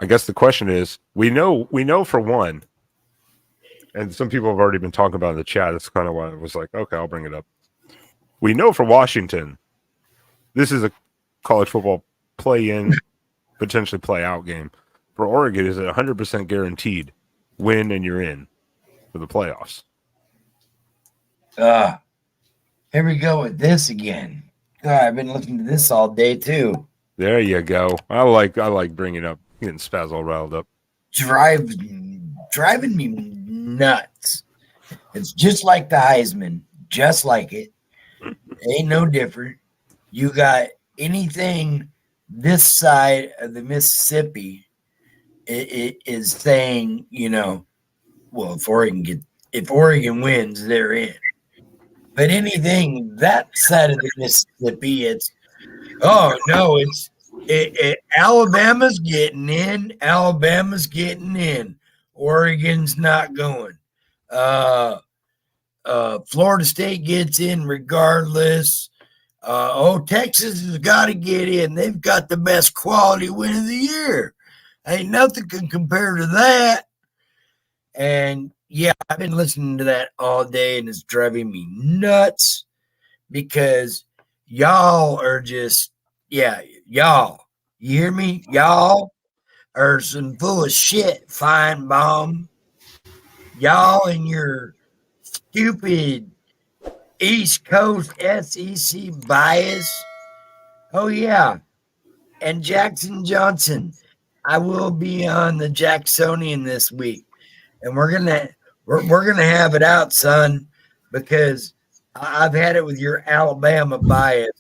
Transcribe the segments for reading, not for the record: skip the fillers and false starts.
I guess the question is, we know for one, and some people have already been talking about it in the chat. That's kind of why I was like, okay, I'll bring it up. We know for Washington, this is a college football play-in, potentially play-out game. For Oregon, is it 100% guaranteed win and you're in for the playoffs? Here we go with this again. God, I've been listening to this all day too. There you go. I like bringing up, getting Spaz all riled up. Driving me nuts. It's just like the Heisman, just like it. Ain't no different. You got anything this side of the Mississippi, it is saying, well, if Oregon wins, they're in. But anything that side of the Mississippi, it's Alabama's getting in. Alabama's getting in. Oregon's not going. Florida State gets in regardless. Texas has got to get in. They've got the best quality win of the year. Ain't nothing can compare to that. And yeah, I've been listening to that all day, and it's driving me nuts because y'all are just, y'all. You hear me? Y'all are some full of shit, Feinbaum. Y'all and your stupid East Coast SEC bias. Oh, yeah. And Jackson Johnson. I will be on the Jacksonian this week. And we're gonna have it out, son, because I've had it with your Alabama bias.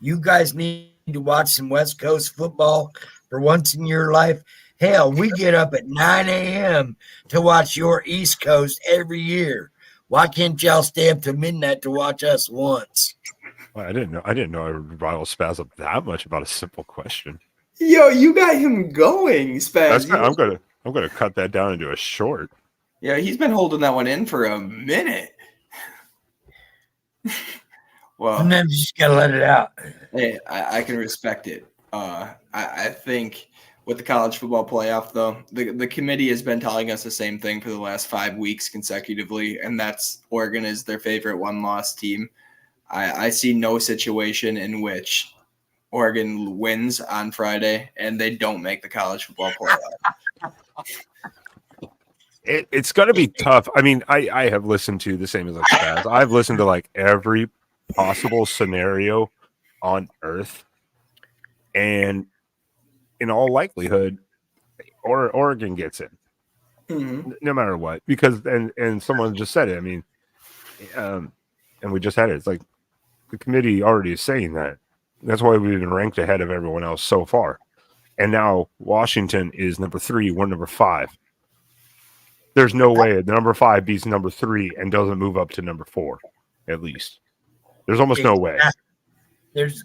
You guys need to watch some West Coast football for once in your life. Hell, we get up at 9 a.m. to watch your East Coast every year. Why can't y'all stay up to midnight to watch us once? Well, I didn't know I would rile Spaz up that much about a simple question. Yo, you got him going, Spaz. I'm gonna cut that down into a short. Yeah, he's been holding that one in for a minute. Well, sometimes you just gotta let it out. Hey, I can respect it. I think with the college football playoff, though, the committee has been telling us the same thing for the last 5 weeks consecutively, and that's Oregon is their favorite one-loss team. I see no situation in which Oregon wins on Friday and they don't make the college football playoff. It's going to be tough. I mean, I have listened to the same as like Spaz. I've listened to like every possible scenario on earth, and in all likelihood, Oregon gets in, no matter what. Because and someone just said it. I mean, and we just had it. It's like the committee already is saying that. That's why we've been ranked ahead of everyone else so far. And now Washington is number 3, we're number 5. There's no way the number 5 beats number 3 and doesn't move up to number 4, at least. There's almost no way. There's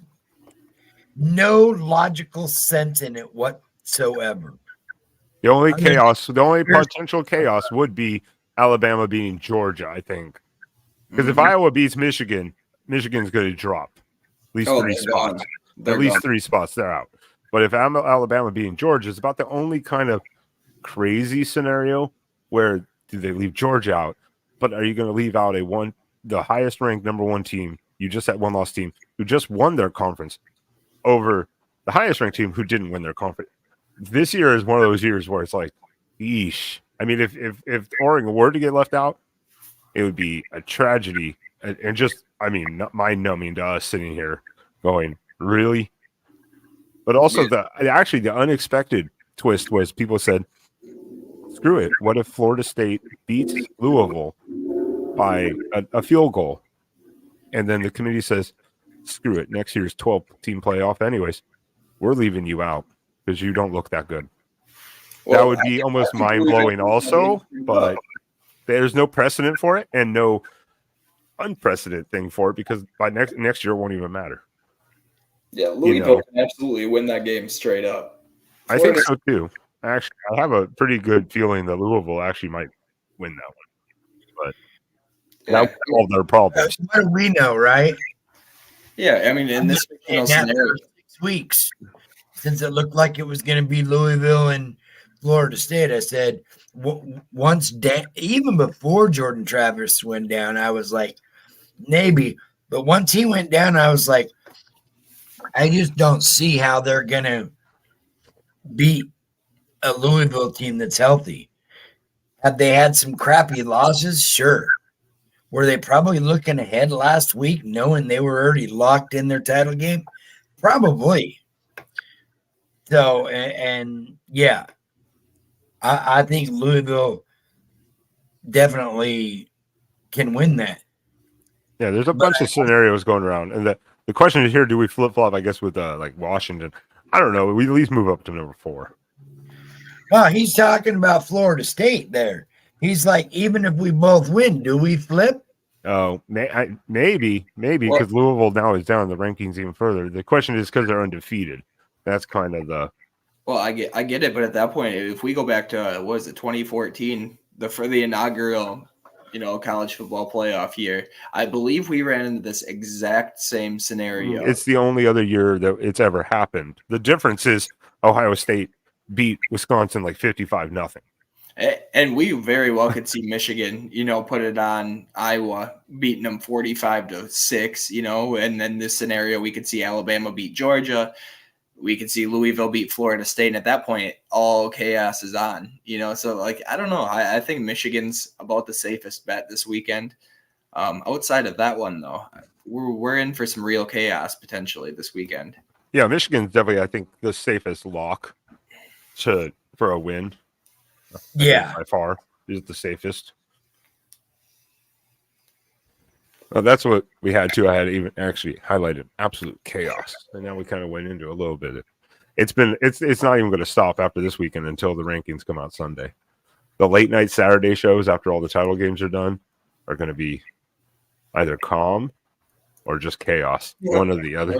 no logical sense in it whatsoever. The only potential chaos would be Alabama beating Georgia, I think. Because if Iowa beats Michigan, Michigan's going to drop at least 3 spots. At least 3 spots, they're out. But if Alabama beating Georgia is about the only kind of crazy scenario where do they leave Georgia out? But are you going to leave out the highest ranked number 1 team? You just had one loss team who just won their conference over the highest ranked team who didn't win their conference. This year is one of those years where it's like, yeesh. I mean, if Oregon were to get left out, it would be a tragedy. And just, I mean, mind-numbing to us sitting here going, really? But also the unexpected twist was people said, screw it. What if Florida State beats Louisville by a field goal? And then the committee says, screw it. Next year's 12-team playoff anyways. We're leaving you out because you don't look that good. Well, that would be almost mind-blowing also, but there's no precedent for it and no unprecedented thing for it because by next year it won't even matter. Yeah, Louisville can absolutely win that game straight up. I think so too. Actually, I have a pretty good feeling that Louisville actually might win that one. But that would solve their problems. What do we know, right? Yeah, I mean, in this scenario, 6 weeks since it looked like it was going to be Louisville and Florida State, I said once even before Jordan Travis went down, I was like maybe, but once he went down, I was like, I just don't see how they're gonna beat a Louisville team that's healthy. Have they had some crappy losses? Sure. Were they probably looking ahead last week, knowing they were already locked in their title game? Probably. So, and yeah, I think Louisville definitely can win that. Yeah, there's a bunch of scenarios going around, and the question is here: do we flip flop? I guess with like Washington. I don't know. We at least move up to number 4. Well, he's talking about Florida State there. He's like, even if we both win, do we flip? Oh, maybe because Louisville now is down the rankings even further. The question is because they're undefeated. That's kind of the. Well, I get it, but at that point, if we go back to what was it, 2014, for the inaugural, college football playoff year, I believe we ran into this exact same scenario. It's the only other year that it's ever happened. The difference is Ohio State beat Wisconsin like 55-0. And we very well could see Michigan, put it on Iowa, beating them 45-6, and then this scenario, we could see Alabama beat Georgia. We could see Louisville beat Florida State. And at that point, all chaos is on, so I don't know. I think Michigan's about the safest bet this weekend. Outside of that one, though, we're in for some real chaos potentially this weekend. Yeah, Michigan's definitely, I think, the safest lock for a win. Yeah, by far is the safest. Well, that's what we had too. I had even actually highlighted absolute chaos, and now we kind of went into a little bit. It's not even going to stop after this weekend until the rankings come out Sunday. The late night Saturday shows after all the title games are done are going to be either calm or just chaos, one or the other.